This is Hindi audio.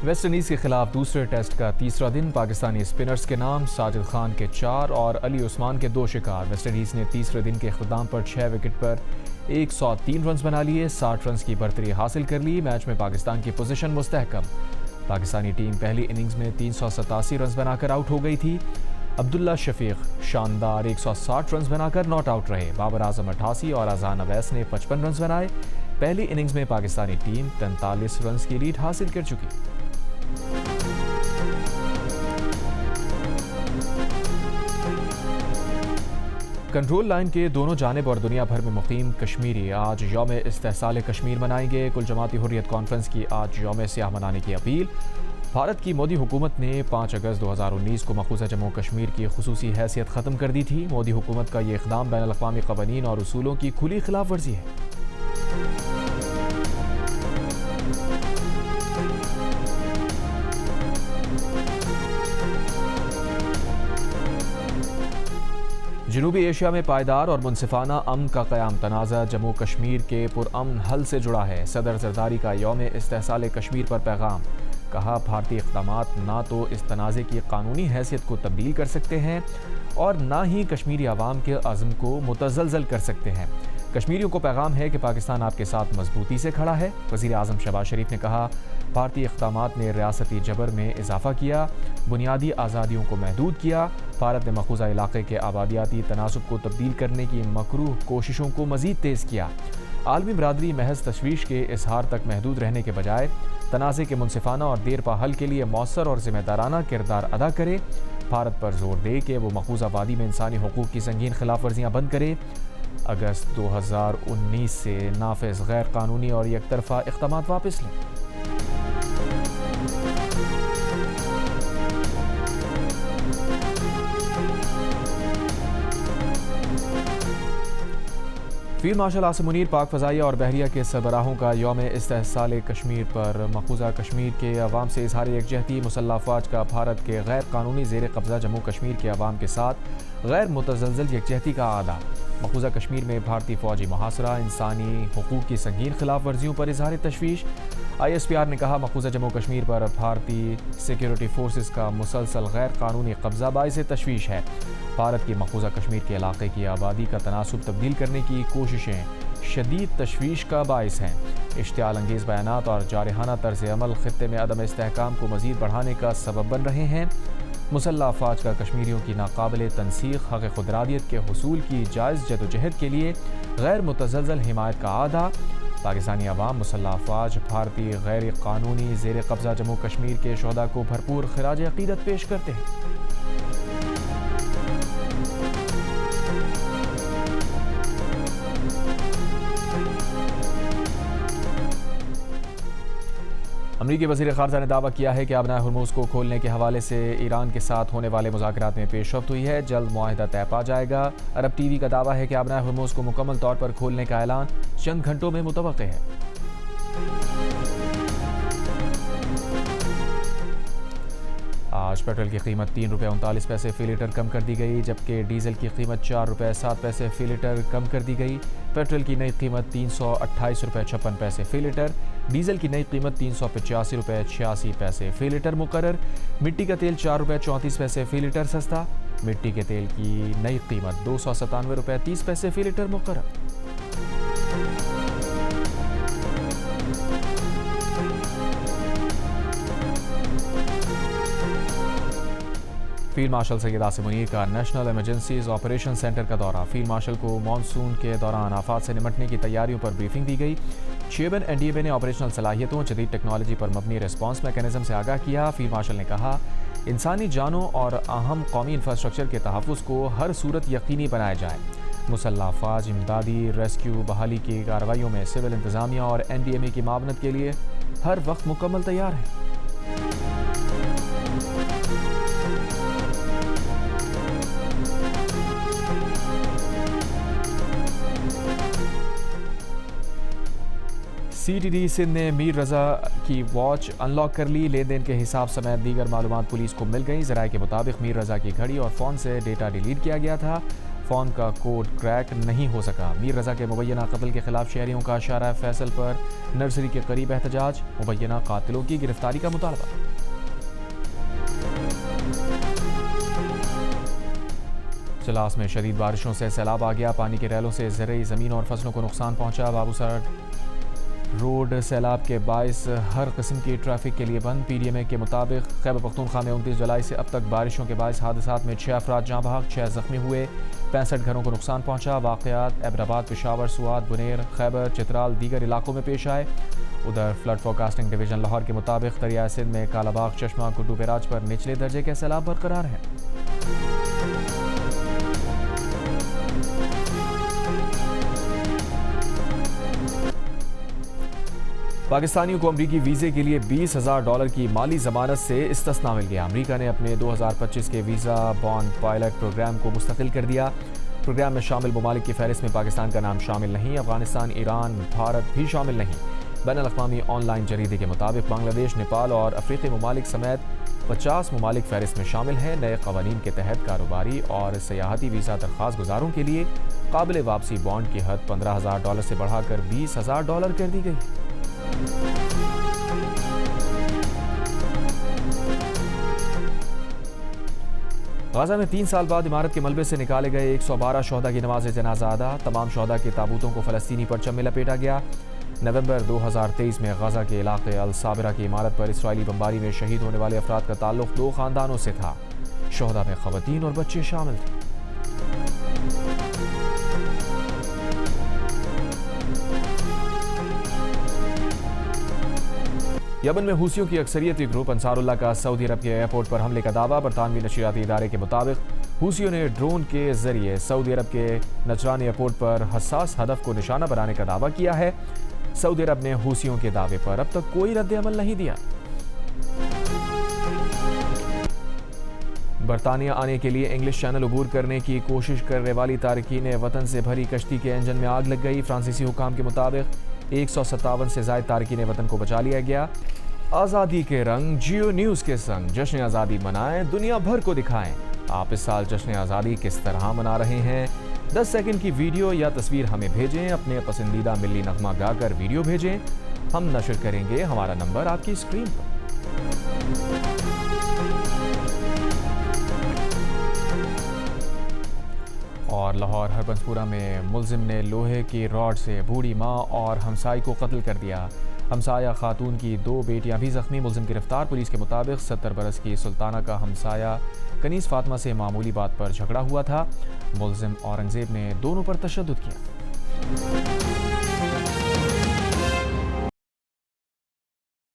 वेस्ट इंडीज़ के खिलाफ दूसरे टेस्ट का तीसरा दिन पाकिस्तानी स्पिनर्स के नाम साजिद खान के 4 और अली उस्मान के 2 शिकार। वेस्ट इंडीज़ ने तीसरे दिन के इख्तिताम पर 6 विकेट पर 103 रन बना लिए, 60 रन की बर्तरी हासिल कर ली। मैच में पाकिस्तान की पोजीशन मुस्तहकम। पाकिस्तानी टीम पहली इनिंग्स में 387 रन बनाकर आउट हो गई थी। अब्दुल्ला शफीक शानदार 160 रन बनाकर नॉट आउट रहे। बाबर आजम 88 और अजान अवैस ने 55 रन बनाए। पहली इनिंग्स में पाकिस्तानी टीम 43 रन की लीड हासिल कर चुकी। कंट्रोल लाइन के दोनों जानिब और दुनिया भर में मुकीम कश्मीरी आज यौम इस्तेहसाल कश्मीर मनाएंगे। कुल जमाती हुर्रियत कॉन्फ्रेंस की आज यौम सियाह मनाने की अपील। भारत की मोदी हुकूमत ने 5 अगस्त 2019 को मखूजा जम्मू कश्मीर की खुसूसी हैसियत ख़त्म कर दी थी। मोदी हुकूमत का ये इक़दाम बैनुल अक़वामी क़वानीन और उसूलों की खुली खिलाफ वर्जी है। जनूबी एशिया में पायदार और मुनसिफाना अमन का क़याम तनाज़ा जम्मू कश्मीर के पुरअमन हल से जुड़ा है। सदर जरदारी का यौम इस्तेहसाल कश्मीर पर पैगाम। कहा, भारतीय इक़दामात ना तो इस तनाज़े की कानूनी हैसियत को तब्दील कर सकते हैं और ना ही कश्मीरी अवाम के अज़्म को मुतज़लज़ल कर सकते हैं। कश्मीरियों को पैगाम है कि पाकिस्तान आपके साथ मजबूती से खड़ा है। वज़ीर आज़म शहबाज शरीफ ने कहा, भारतीय इक़दामात ने रियासती जबर में इजाफ़ा किया, बुनियादी आज़ादियों को महदूद किया। भारत ने मखूज़ा इलाक़े के आबादियाती तनासुब को तब्दील करने की मकरूह कोशिशों को मज़ीद तेज़ किया। आलमी बरादरी महज तशवीश के इजहार तक महदूद रहने के बजाय तनाज़े के मुनसिफाना और देरपा हल के लिए मौसर और ज़िम्मेदाराना किरदार अदा करे। भारत पर जोर दे कि वो मखूज़ा वादी में इंसानी हुकूक़ की संगीन खिलाफ वर्जियाँ बंद करे। अगस्त 2019 से नाफिज गैर कानूनी और एकतरफा इक़दामात वापस लें। फील्ड मार्शल आसिम मुनीर पाक फ़ज़ाइया और बहरिया के सरबराहों का यौम इस्तेहसाल कश्मीर पर मखूज़ा कश्मीर के अवाम से इज़हार यकजहती। मुसल्लह अफ़वाज का भारत के गैर कानूनी ज़ेर कब्ज़ा जम्मू कश्मीर के अवाम के साथ गैर मुतज़लज़ल यकजहती का आदा। मखूज़ा कश्मीर में भारतीय फ़ौजी मुहासरा, इंसानी हुकूक़ की संगीन खिलाफ वर्जियों पर इज़हार तशवीश। ISPR ने कहा, मखूज़ा जम्मू कश्मीर पर भारतीय सिक्योरिटी फोर्सेस का मुसलसल गैर कानूनी कब्ज़ा बाइस तशवीश है। भारत की मखूज़ा कश्मीर के इलाके की आबादी का तनासुब तब्दील करने की कोशिशें शदीद तशवीश का बाइस हैं। इश्तियाल अंगेज़ बयानात और जारहाना तर्ज़ अमल ख़ित्ते में अदम इस्तेहकाम को मज़ीद बढ़ाने का सबब बन रहे हैं। मुसल्लह अफ़वाज का कश्मीरियों की नाकाबिल तनसीख हक़ खुदरादियत के हुसूल की जायज़ जदोजहद के लिए गैर मुतज़लज़ल हिमायत का आदा। पाकिस्तानी अवाम मुसल्लह अफ़वाज भारतीय गैर कानूनी ज़ेर कब्ज़ा जम्मू कश्मीर के शुहदा को भरपूर ख़िराज अक़ीदत पेश करते हैं। अमरीकी वज़ीर ख़ारजा ने दावा किया है कि आबनाए हुर्मुज़ को खोलने के हवाले से ईरान के साथ होने वाले मुज़ाकरात में पेशरफ़्त हुई है। जल्द मुआहिदा तय पा जाएगा। अरब TV का दावा है कि आबनाए हुर्मुज़ को मुकम्मल तौर पर खोलने का ऐलान चंद घंटों में मुतवक्के है। आज पेट्रोल की कीमत 3 रुपये 39 पैसे फ़ी लीटर कम कर दी गई, जबकि डीजल की कीमत 4 रुपये 7 पैसे फ़ी लीटर कम कर दी गई। पेट्रोल की नई कीमत 328 रुपये 56 पैसे फ़ी लीटर, डीजल की नई कीमत 385 रुपये 86 पैसे फ़ी लीटर मुकर्रर। मिट्टी का तेल 4 रुपये 34 पैसे फ़ी लीटर सस्ता। मिट्टी के तेल की नई कीमत 297 रुपये 30 पैसे फ़ी लीटर मुकर्रर। फील्ड मार्शल सैयद आसिम मुनीर का नेशनल इमरजेंसीज ऑपरेशन सेंटर का दौरा। फील्ड मार्शल को मानसून के दौरान आफात से निपटने की तैयारियों पर ब्रीफिंग दी गई। चेयरमैन NDMA ने ऑपरेशनल सलाहियतों, जदीद टेक्नोलॉजी पर मबनी रिस्पॉन्स मैकेनिज्म से आगाह किया। फील्ड मार्शल ने कहा, इंसानी जानों और अहम कौमी इंफ्रास्ट्रक्चर के तहफ़्फ़ुज़ को हर सूरत यकीनी बनाया जाए। मुसल्लह अफ़वाज इमदादी, रेस्क्यू, बहाली की कार्रवाइयों में सिविल इंतज़ामिया और NDMA की मावनत के लिए हर वक्त मुकम्मल तैयार है। CTD सिंध ने मीर रज़ा की वॉच अनलॉक कर ली। लेन देन के हिसाब समेत दीगर मालूमात पुलिस को मिल गई। ज़राए के मुताबिक मीर रज़ा की घड़ी और फ़ोन से डेटा डिलीट किया गया था। फ़ोन का कोड क्रैक नहीं हो सका। मीर रज़ा के मुबैना कत्ल के खिलाफ शहरियों का शारा फैसल पर नर्सरी के करीब एहतजाज, मुबैना कातिलों की गिरफ्तारी का मुतालबा। सिलास में शदीद बारिशों से सैलाब आ गया, पानी के रैलों से ज़रई ज़मीन और फसलों को नुकसान पहुंचा। बाबूसर रोड सैलाब के बायस हर किस्म की ट्रैफिक के लिए बंद। पीडीएमए के मुताबिक खैबर पख्तूनख्वा में 29 जुलाई से अब तक बारिशों के बायस हादसात में 6 अफराद जाँ बहक, 6 जख्मी हुए, 65 घरों को नुकसान पहुंचा। वाक़यात एबराबाद, पेशावर, सुआद, बुनेर, खैबर, चित्राल दीगर इलाकों में पेश आए। उधर फ्लड फोरकास्टिंग डिवीजन लाहौर के मुताबिक दरिया सिंध में कालाबाग, चश्मा, गुड्डू बैराज पर निचले दर्जे के सैलाब बरकरार हैं। पाकिस्तानियों को अमरीकी वीज़े के लिए $20,000 की माली ज़मानत से इस्तिस्ना मिल गया। अमरीका ने अपने 2025 के वीज़ा बॉन्ड पायलट प्रोग्राम को मुस्तकिल कर दिया। प्रोग्राम में शामिल ममालिक की फहरिस्त में पाकिस्तान का नाम शामिल नहीं। अफगानिस्तान, ईरान, भारत भी शामिल नहीं। बैनुल-अक़वामी ऑनलाइन जरीदे के मुताबिक बांग्लादेश, नेपाल और अफ्रीकी ममालिक समेत 50 ममालिक फहरिस्त में शामिल हैं। नए कवानीन के तहत कारोबारी और सयाहती वीज़ा दरख्वास्त गुजारों के लिए काबिल वापसी बॉन्ड की हद $15,000 से बढ़ाकर $20,000 कर दी गई। गाजा में 3 साल बाद इमारत के मलबे से निकाले गए 112 शोहदा की नमाज जनाजा अदा। तमाम शोहदा के ताबूतों को फलस्तीनी परचम में लपेटा गया। नवंबर 2023 में गाजा के इलाके अल साबिरा की इमारत पर इसराइली बमबारी में शहीद होने वाले अफराद का ताल्लुक 2 खानदानों से था। शोहदा में खवातीन और बच्चे शामिल थे। यमन में हूसियों की अक्सरियती ग्रुप अंसारुल्लाह का सऊदी अरब के एयरपोर्ट पर हमले का दावा। बरतानवी नशरियाती इदारे के मुताबिक हूसियों ने ड्रोन के जरिए सऊदी अरब के नजरान एयरपोर्ट पर हसास हदफ को निशाना बनाने का दावा किया है। सऊदी अरब ने हूसियों के दावे पर अब तक कोई रद्द-ए-अमल नहीं दिया। बरतानिया आने के लिए इंग्लिश चैनल अबूर करने की कोशिश करने वाली तारकीन वतन से भरी कश्ती के इंजन में आग लग गई। फ्रांसीसी हुकाम के मुताबिक 157 से ज़ायद तारकीन वतन को बचा लिया गया। आज़ादी के रंग जियो न्यूज़ के संग जश्न आज़ादी मनाएं, दुनिया भर को दिखाएं। आप इस साल जश्न आज़ादी किस तरह मना रहे हैं? 10 सेकंड की वीडियो या तस्वीर हमें भेजें। अपने पसंदीदा मिल्ली नगमा गाकर वीडियो भेजें, हम नशर करेंगे। हमारा नंबर आपकी स्क्रीन पर। और लाहौर हरबंसपुरा में मुलजिम ने लोहे की रॉड से बूढ़ी माँ और हमसाई को कत्ल कर दिया। हमसाया खातून की 2 बेटियां भी जख्मी। मुलजिम गिरफ्तार। पुलिस के मुताबिक 70 बरस की सुल्ताना का हमसाया कनीस फातिमा से मामूली बात पर झगड़ा हुआ था। मुलजिम औरंगजेब ने दोनों पर तशद्दुद किया।